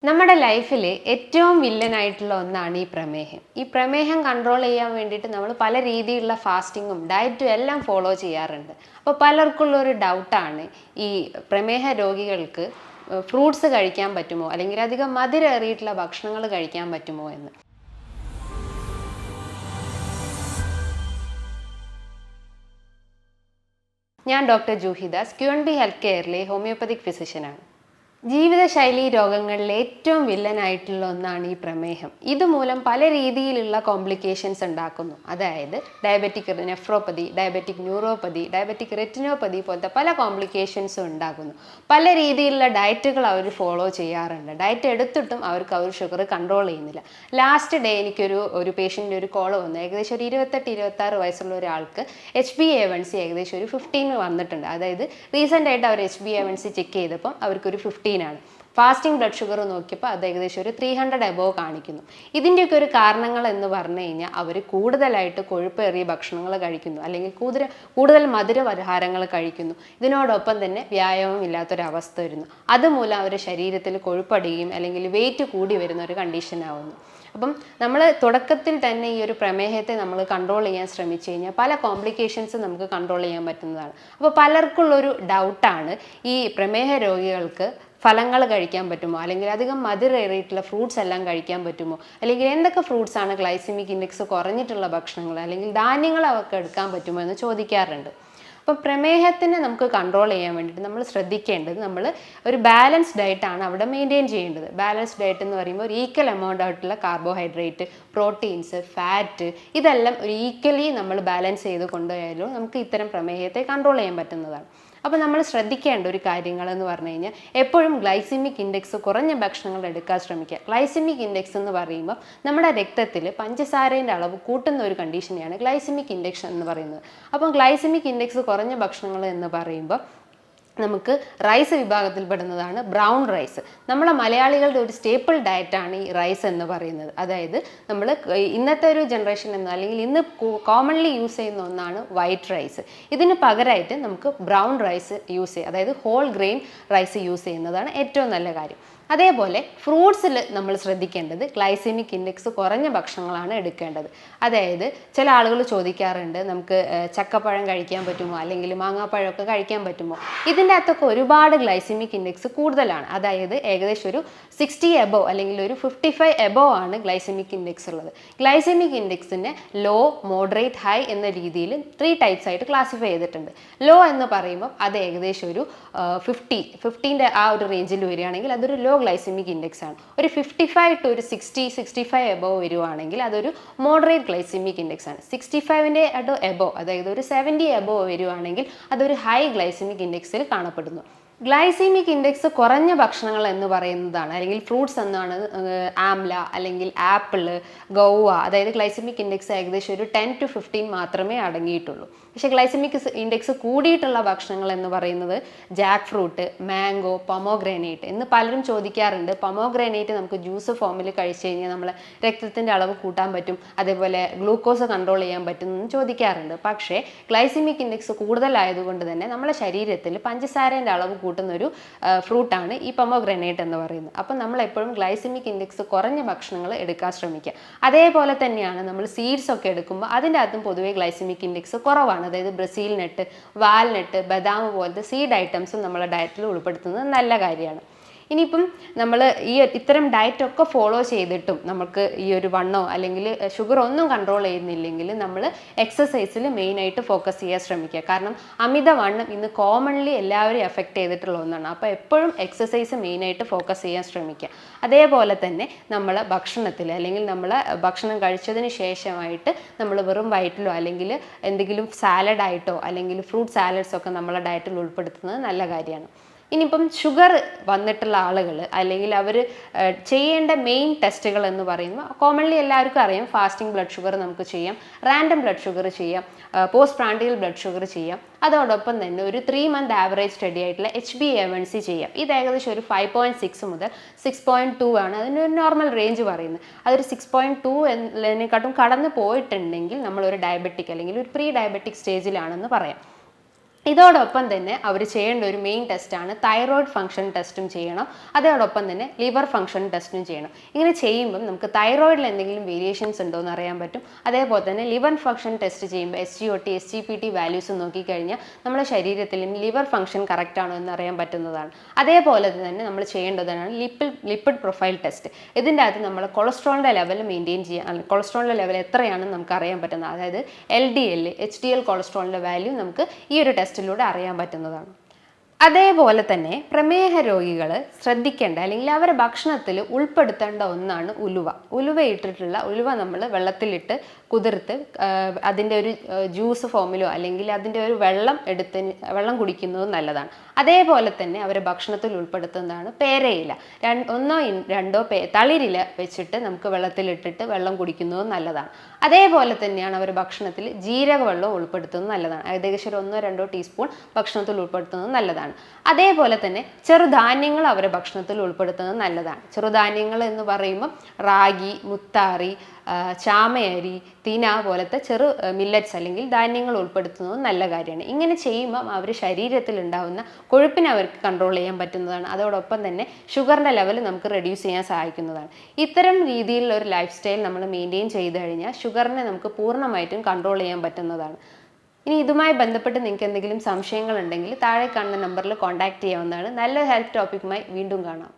നമ്മുടെ ലൈഫിൽ ഏറ്റവും വില്ലനായിട്ടുള്ള ഒന്നാണ് ഈ പ്രമേഹം. ഈ പ്രമേഹം കൺട്രോൾ ചെയ്യാൻ വേണ്ടിയിട്ട് നമ്മൾ പല രീതിയിലുള്ള ഫാസ്റ്റിങ്ങും ഡയറ്റും എല്ലാം ഫോളോ ചെയ്യാറുണ്ട്. അപ്പോൾ പലർക്കുള്ള ഒരു ഡൗട്ടാണ് ഈ പ്രമേഹ രോഗികൾക്ക് ഫ്രൂട്ട്സ് കഴിക്കാൻ പറ്റുമോ, അല്ലെങ്കിൽ അധികം മധുരേറിയിട്ടുള്ള ഭക്ഷണങ്ങൾ കഴിക്കാൻ പറ്റുമോ എന്ന്. ഞാൻ ഡോക്ടർ ജൂഹിദാസ്, QNB ഹെൽത്ത് കെയറിലെ ഹോമിയോപ്പതിക് ഫിസിഷ്യനാണ്. ജീവിതശൈലി രോഗങ്ങളിൽ ഏറ്റവും വില്ലനായിട്ടുള്ള ഒന്നാണ് ഈ പ്രമേഹം. ഇതുമൂലം പല രീതിയിലുള്ള കോംപ്ലിക്കേഷൻസ് ഉണ്ടാക്കുന്നു. അതായത് diabetic nephropathy, diabetic neuropathy, diabetic retinopathy പോലത്തെ പല കോംപ്ലിക്കേഷൻസും ഉണ്ടാക്കുന്നു. പല രീതിയിലുള്ള ഡയറ്റുകൾ അവർ ഫോളോ ചെയ്യാറുണ്ട്. ഡയറ്റ് എടുത്തിട്ടും അവർ ഷുഗർ കൺട്രോൾ ചെയ്യുന്നില്ല. ലാസ്റ്റ് ഡേ എനിക്കൊരു പേഷ്യൻ്റിൻ്റെ ഒരു കോൾ വന്നു. ഏകദേശം ഒരു 28-26 വയസ്സുള്ള ഒരാൾക്ക് HbA1c ഏകദേശം ഒരു 15 വന്നിട്ടുണ്ട്. അതായത് റീസെൻ്റ് ആയിട്ട് അവർ HbA1c ചെക്ക് ചെയ്തപ്പം അവർക്കൊരു 15 ആണ്. ഫാസ്റ്റിംഗ് ബ്ലഡ് ഷുഗർ നോക്കിയപ്പോൾ അത് ഏകദേശം ഒരു 300 എബോവ് കാണിക്കുന്നു. ഇതിൻ്റെയൊക്കെ ഒരു കാരണങ്ങൾ എന്ന് പറഞ്ഞു കഴിഞ്ഞാൽ അവർ കൂടുതലായിട്ട് കൊഴുപ്പേറിയ ഭക്ഷണങ്ങൾ കഴിക്കുന്നു, അല്ലെങ്കിൽ കൂടുതൽ മധുര പലഹാരങ്ങൾ കഴിക്കുന്നു. ഇതിനോടൊപ്പം തന്നെ വ്യായാമം ഇല്ലാത്തൊരവസ്ഥ വരുന്നു. അതുമൂലം അവരുടെ ശരീരത്തിൽ കൊഴുപ്പടിയും അല്ലെങ്കിൽ വെയിറ്റ് കൂടി വരുന്ന ഒരു കണ്ടീഷൻ ആവുന്നു. അപ്പം നമ്മൾ തുടക്കത്തിൽ തന്നെ ഈ ഒരു പ്രമേഹത്തെ നമ്മൾ കൺട്രോൾ ചെയ്യാൻ ശ്രമിച്ചു കഴിഞ്ഞാൽ പല കോംപ്ലിക്കേഷൻസ് നമുക്ക് കൺട്രോൾ ചെയ്യാൻ പറ്റുന്നതാണ്. അപ്പോൾ പലർക്കുള്ളൊരു ഡൗട്ടാണ് ഈ പ്രമേഹ രോഗികൾക്ക് ഫലങ്ങൾ കഴിക്കാൻ പറ്റുമോ, അല്ലെങ്കിൽ അധികം മധുരേറിയിട്ടുള്ള ഫ്രൂട്ട്സ് എല്ലാം കഴിക്കാൻ പറ്റുമോ, അല്ലെങ്കിൽ എന്തൊക്കെ ഫ്രൂട്ട്സ് ആണ് ഗ്ലൈസിമിക് ഇൻഡെക്സ് കുറഞ്ഞിട്ടുള്ള ഭക്ഷണങ്ങൾ, അല്ലെങ്കിൽ ധാന്യങ്ങൾ അവർക്ക് എടുക്കാൻ പറ്റുമോ എന്ന് ചോദിക്കാറുണ്ട്. അപ്പോൾ പ്രമേഹത്തിനെ നമുക്ക് കൺട്രോൾ ചെയ്യാൻ വേണ്ടിയിട്ട് നമ്മൾ ശ്രദ്ധിക്കേണ്ടത്, നമ്മൾ ഒരു ബാലൻസ് ഡയറ്റാണ് അവിടെ മെയിൻറ്റെയിൻ ചെയ്യേണ്ടത്. ബാലൻസ് ഡയറ്റ് എന്ന് പറയുമ്പോൾ ഒരു ഈക്വൽ എമൗണ്ട് ആയിട്ടുള്ള കാർബോഹൈഡ്രേറ്റ്, പ്രോട്ടീൻസ്, ഫാറ്റ് ഇതെല്ലാം ഒരു ഈക്വലി നമ്മൾ ബാലൻസ് ചെയ്ത് കൊണ്ടുപോയാലും നമുക്ക് ഇത്തരം പ്രമേഹത്തെ കൺട്രോൾ ചെയ്യാൻ പറ്റുന്നതാണ്. അപ്പോൾ നമ്മൾ ശ്രദ്ധിക്കേണ്ട ഒരു കാര്യങ്ങളെന്ന് പറഞ്ഞു കഴിഞ്ഞാൽ എപ്പോഴും ഗ്ലൈസിമിക് ഇൻഡെക്സ് കുറഞ്ഞ ഭക്ഷണങ്ങൾ എടുക്കാൻ ശ്രമിക്കുക. ഗ്ലൈസിമിക് ഇൻഡെക്സ് എന്ന് പറയുമ്പോൾ നമ്മുടെ രക്തത്തിൽ പഞ്ചസാരേൻ്റെ അളവ് കൂട്ടുന്ന ഒരു കണ്ടീഷനെയാണ് ഗ്ലൈസിമിക് ഇൻഡെക്സ് എന്ന് പറയുന്നത്. അപ്പം ഗ്ലൈസിമിക് ഇൻഡെക്സ് കുറഞ്ഞ ഭക്ഷണങ്ങൾ എന്ന് പറയുമ്പോൾ നമുക്ക് റൈസ് വിഭാഗത്തിൽപ്പെടുന്നതാണ് ബ്രൗൺ റൈസ്. നമ്മളെ മലയാളികളുടെ ഒരു സ്റ്റേപ്പിൾ ഡയറ്റാണ് ഈ റൈസ് എന്ന് പറയുന്നത്. അതായത് നമ്മൾ ഇന്നത്തെ ഒരു ജനറേഷൻ എന്നോ അല്ലെങ്കിൽ ഇന്ന് കോമൺലി യൂസ് ചെയ്യുന്ന ഒന്നാണ് വൈറ്റ് റൈസ്. ഇതിന് പകരമായിട്ട് നമുക്ക് ബ്രൗൺ റൈസ് യൂസ് ചെയ്യുക, അതായത് ഹോൾ ഗ്രെയിൻ റൈസ് യൂസ് ചെയ്യുന്നതാണ് ഏറ്റവും നല്ല കാര്യം. അതേപോലെ ഫ്രൂട്ട്സിൽ നമ്മൾ ശ്രദ്ധിക്കേണ്ടത് ഗ്ലൈസെമിക് ഇൻഡെക്സ് കുറഞ്ഞ ഭക്ഷണങ്ങളാണ് എടുക്കേണ്ടത്. അതായത് ചില ആളുകൾ ചോദിക്കാറുണ്ട്, നമുക്ക് ചക്കപ്പഴം കഴിക്കാൻ പറ്റുമോ, അല്ലെങ്കിൽ മാങ്ങാപ്പഴമൊക്കെ കഴിക്കാൻ പറ്റുമോ. ഇതിൻ്റെ അകത്തൊക്കെ ഒരുപാട് ഗ്ലൈസെമിക് ഇൻഡെക്സ് കൂടുതലാണ്. അതായത് ഏകദേശം ഒരു 60 എബോവ് അല്ലെങ്കിൽ ഒരു 55 എബോവ് ആണ് ഗ്ലൈസെമിക് ഇൻഡെക്സ് ഉള്ളത്. ഗ്ലൈസെമിക് ഇൻഡെക്സിനെ ലോ, മോഡറേറ്റ്, ഹൈ എന്ന രീതിയിൽ 3 ടൈപ്സ് ആയിട്ട് ക്ലാസിഫൈ ചെയ്തിട്ടുണ്ട്. ലോ എന്ന് പറയുമ്പോൾ അത് ഏകദേശം ഒരു 50-ൻ്റെ ആ ഒരു റേഞ്ചിൽ വരികയാണെങ്കിൽ അതൊരു ലോ ഗ്ലൈസെമിക് ഇൻഡെക്സ് ആണ്. ഒരു 55 to ഒരു 60-65 എബോവ് വരുവാണെങ്കിൽ അതൊരു മോഡറേറ്റ് ഗ്ലൈസെമിക് ഇൻഡെക്സ് ആണ്. 65-ൻ്റെ എബോവ്, അതായത് ഒരു 70 എബോവ് വരുവാണെങ്കിൽ അതൊരു ഹൈ ഗ്ലൈസെമിക് ഇൻഡെക്സിൽ കാണപ്പെടുന്നു. ഗ്ലൈസെമിക് ഇൻഡെക്സ് കുറഞ്ഞ ഭക്ഷണങ്ങൾ എന്ന് പറയുന്നതാണ്, അല്ലെങ്കിൽ ഫ്രൂട്ട്സ് എന്നാണ് ആംല, അല്ലെങ്കിൽ ആപ്പിള്, ഗൗവ. അതായത് ഗ്ലൈസെമിക് ഇൻഡെക്സ് ഏകദേശം ഒരു 10 to 15 മാത്രമേ അടങ്ങിയിട്ടുള്ളൂ. പക്ഷേ ഗ്ലൈസെമിക് ഇൻഡെക്സ് കൂടിയിട്ടുള്ള ഭക്ഷണങ്ങൾ എന്ന് പറയുന്നത് ജാക്ക് ഫ്രൂട്ട്, മാംഗോ, പൊമോഗ്രാനൈറ്റ് എന്ന് പലരും ചോദിക്കാറുണ്ട്. പൊമോഗ്രാനൈറ്റ് നമുക്ക് ജ്യൂസ് ഫോമിൽ കഴിച്ചു കഴിഞ്ഞാൽ നമ്മളെ രക്തത്തിൻ്റെ അളവ് കൂട്ടാൻ പറ്റും, അതേപോലെ ഗ്ലൂക്കോസ് കൺട്രോൾ ചെയ്യാൻ പറ്റും എന്ന് ചോദിക്കാറുണ്ട്. പക്ഷേ ഗ്ലൈസെമിക് ഇൻഡെക്സ് കൂടുതലായതുകൊണ്ട് തന്നെ നമ്മുടെ ശരീരത്തിൽ പഞ്ചസാരേൻ്റെ അളവ് കൂട്ടുന്നൊരു ഫ്രൂട്ടാണ് ഈ പൊമോഗ്രാനൈറ്റ് എന്ന് പറയുന്നത്. അപ്പം നമ്മൾ എപ്പോഴും ഗ്ലൈസെമിക് ഇൻഡെക്സ് കുറഞ്ഞ ഭക്ഷണങ്ങൾ എടുക്കാൻ ശ്രമിക്കുക. അതേപോലെ തന്നെയാണ് നമ്മൾ സീഡ്സ് ഒക്കെ എടുക്കുമ്പോൾ അതിൻ്റെ അകത്തും പൊതുവേ ഗ്ലൈസെമിക് ഇൻഡെക്സ് കുറവാണ്. അതായത് ബ്രസീൽ നട്ട്, വാൽനട്ട്, ബദാം പോലത്തെ സീഡ് ഐറ്റംസും നമ്മളെ ഡയറ്റിൽ ഉൾപ്പെടുത്തുന്നത് നല്ല കാര്യമാണ്. ഇനിയിപ്പം നമ്മൾ ഇത്തരം ഡയറ്റൊക്കെ ഫോളോ ചെയ്തിട്ടും നമുക്ക് ഈ ഒരു വണ്ണോ അല്ലെങ്കിൽ ഷുഗർ ഒന്നും കൺട്രോൾ ചെയ്യുന്നില്ലെങ്കിൽ നമ്മൾ എക്സസൈസിൽ മെയിനായിട്ട് ഫോക്കസ് ചെയ്യാൻ ശ്രമിക്കുക. കാരണം അമിതവണ്ണം ഇന്ന് കോമൺലി എല്ലാവരെയും എഫക്റ്റ് ചെയ്തിട്ടുള്ള ഒന്നാണ്. അപ്പോൾ എപ്പോഴും എക്സസൈസ് മെയിനായിട്ട് ഫോക്കസ് ചെയ്യാൻ ശ്രമിക്കുക. അതേപോലെ തന്നെ നമ്മൾ ഭക്ഷണത്തിൽ, അല്ലെങ്കിൽ നമ്മൾ ഭക്ഷണം കഴിച്ചതിന് ശേഷമായിട്ട് നമ്മൾ വെറും വയറ്റിലോ അല്ലെങ്കിൽ എന്തെങ്കിലും സാലഡായിട്ടോ അല്ലെങ്കിൽ ഫ്രൂട്ട് സാലഡ്സൊക്കെ നമ്മളെ ഡയറ്റിൽ ഉൾപ്പെടുത്തുന്നത് നല്ല കാര്യമാണ്. ഇനിയിപ്പം ഷുഗർ വന്നിട്ടുള്ള ആളുകൾ, അല്ലെങ്കിൽ അവർ ചെയ്യേണ്ട മെയിൻ ടെസ്റ്റുകൾ എന്ന് പറയുമ്പോൾ കോമൺലി എല്ലാവർക്കും അറിയാം, ഫാസ്റ്റിംഗ് ബ്ലഡ് ഷുഗർ നമുക്ക് ചെയ്യാം, റാൻഡം ബ്ലഡ് ഷുഗർ ചെയ്യാം, പോസ്റ്റ് പ്രാൻഡിയൽ ബ്ലഡ് ഷുഗർ ചെയ്യാം. അതോടൊപ്പം തന്നെ ഒരു 3 month ആവറേജ് സ്റ്റഡി ആയിട്ടുള്ള HbA1c ചെയ്യാം. ഇത് ഏകദേശം ഒരു 5.6 മുതൽ 6.2 ആണ് അതിനൊരു നോർമൽ റേഞ്ച് പറയുന്നത്. അതൊരു 6.2 എന്നതിനെക്കാട്ടും കടന്നു പോയിട്ടുണ്ടെങ്കിൽ നമ്മളൊരു ഡയബറ്റിക് അല്ലെങ്കിൽ ഒരു പ്രീ ഡയബറ്റിക് സ്റ്റേജിലാണെന്ന് പറയാം. ഇതോടൊപ്പം തന്നെ അവർ ചെയ്യേണ്ട ഒരു മെയിൻ ടെസ്റ്റാണ് തൈറോയ്ഡ് ഫംഗ്ഷൻ ടെസ്റ്റും ചെയ്യണം. അതോടൊപ്പം തന്നെ ലിവർ ഫംഗ്ഷൻ ടെസ്റ്റും ചെയ്യണം. ഇങ്ങനെ ചെയ്യുമ്പം നമുക്ക് തൈറോയിഡിൽ എന്തെങ്കിലും വേരിയേഷൻസ് ഉണ്ടോ എന്ന് അറിയാൻ പറ്റും. അതേപോലെ തന്നെ ലിവർ ഫംഗ്ഷൻ ടെസ്റ്റ് ചെയ്യുമ്പോൾ SGOT SGPT വാല്യൂസ് നോക്കിക്കഴിഞ്ഞാൽ നമ്മുടെ ശരീരത്തിൽ ലിവർ ഫംഗ്ഷൻ കറക്റ്റ് ആണോ എന്ന് അറിയാൻ പറ്റുന്നതാണ്. അതേപോലെ തന്നെ നമ്മൾ ചെയ്യേണ്ടതാണ് ലിപ്പിഡ് പ്രൊഫൈൽ ടെസ്റ്റ്. ഇതിൻ്റെ അകത്ത് നമ്മൾ കൊളസ്ട്രോളിൻ്റെ ലെവൽ മെയിൻറ്റെയിൻ ചെയ്യാൻ, കൊളസ്ട്രോളിൻ്റെ ലെവൽ എത്രയാണെന്ന് നമുക്ക് അറിയാൻ പറ്റുന്നത്. അതായത് LDL HDL കൊളസ്ട്രോളിൻ്റെ വാല്യൂ നമുക്ക് ഈ ഒരു ടെസ്റ്റിലൂടെ അറിയാൻ പറ്റുന്നതാണ്. അതേപോലെ തന്നെ പ്രമേഹ രോഗികൾ ശ്രദ്ധിക്കേണ്ട അല്ലെങ്കിൽ അവരുടെ ഭക്ഷണത്തിൽ ഉൾപ്പെടുത്തേണ്ട ഒന്നാണ് ഉലുവ നമ്മൾ വെള്ളത്തിലിട്ട് കുതിർത്ത് അതിൻ്റെ ഒരു ജ്യൂസ് ഫോമിലോ അല്ലെങ്കിൽ അതിൻ്റെ ഒരു വെള്ളം കുടിക്കുന്നതും നല്ലതാണ്. അതേപോലെ തന്നെ അവരുടെ ഭക്ഷണത്തിൽ ഉൾപ്പെടുത്തുന്നതാണ് പേരയില. ഒന്നോ രണ്ടോ തളിരില വെച്ചിട്ട് നമുക്ക് വെള്ളത്തിലിട്ടിട്ട് വെള്ളം കുടിക്കുന്നതും നല്ലതാണ്. അതേപോലെ തന്നെയാണ് അവർ ഭക്ഷണത്തിൽ ജീരകവെള്ളം ഉൾപ്പെടുത്തുന്നത് നല്ലതാണ്. ഏകദേശം 1-2 ടീസ്പൂൺ ഭക്ഷണത്തിൽ ഉൾപ്പെടുത്തുന്നത് നല്ലതാണ്. അതേപോലെ തന്നെ ചെറുധാന്യങ്ങൾ അവരുടെ ഭക്ഷണത്തിൽ ഉൾപ്പെടുത്തുന്നത് നല്ലതാണ്. ചെറുധാന്യങ്ങൾ എന്ന് പറയുമ്പോൾ റാഗി, മുത്താറി, ചാമയരി, തിന പോലത്തെ ചെറു മില്ലറ്റ്സ് അല്ലെങ്കിൽ ധാന്യങ്ങൾ ഉൾപ്പെടുത്തുന്നത് നല്ല കാര്യമാണ്. ഇങ്ങനെ ചെയ്യുമ്പം അവർ ശരീരത്തിൽ ഉണ്ടാകുന്ന കൊഴുപ്പിനെ അവർക്ക് കൺട്രോൾ ചെയ്യാൻ പറ്റുന്നതാണ്. അതോടൊപ്പം തന്നെ ഷുഗറിൻ്റെ ലെവൽ നമുക്ക് റെഡ്യൂസ് ചെയ്യാൻ സഹായിക്കുന്നതാണ്. ഇത്തരം രീതിയിലുള്ള ഒരു ലൈഫ് സ്റ്റൈൽ നമ്മൾ മെയിൻറ്റെയിൻ ചെയ്ത് കഴിഞ്ഞാൽ ഷുഗറിനെ നമുക്ക് പൂർണ്ണമായിട്ടും കൺട്രോൾ ചെയ്യാൻ പറ്റുന്നതാണ്. ഇനി ഇതുമായി ബന്ധപ്പെട്ട് നിങ്ങൾക്ക് എന്തെങ്കിലും സംശയങ്ങളുണ്ടെങ്കിൽ താഴെ കാണുന്ന നമ്പറിൽ കോൺടാക്റ്റ് ചെയ്യാവുന്നതാണ്. നല്ല ഹെൽത്ത് ടോപ്പിക്കുമായി വീണ്ടും കാണാം.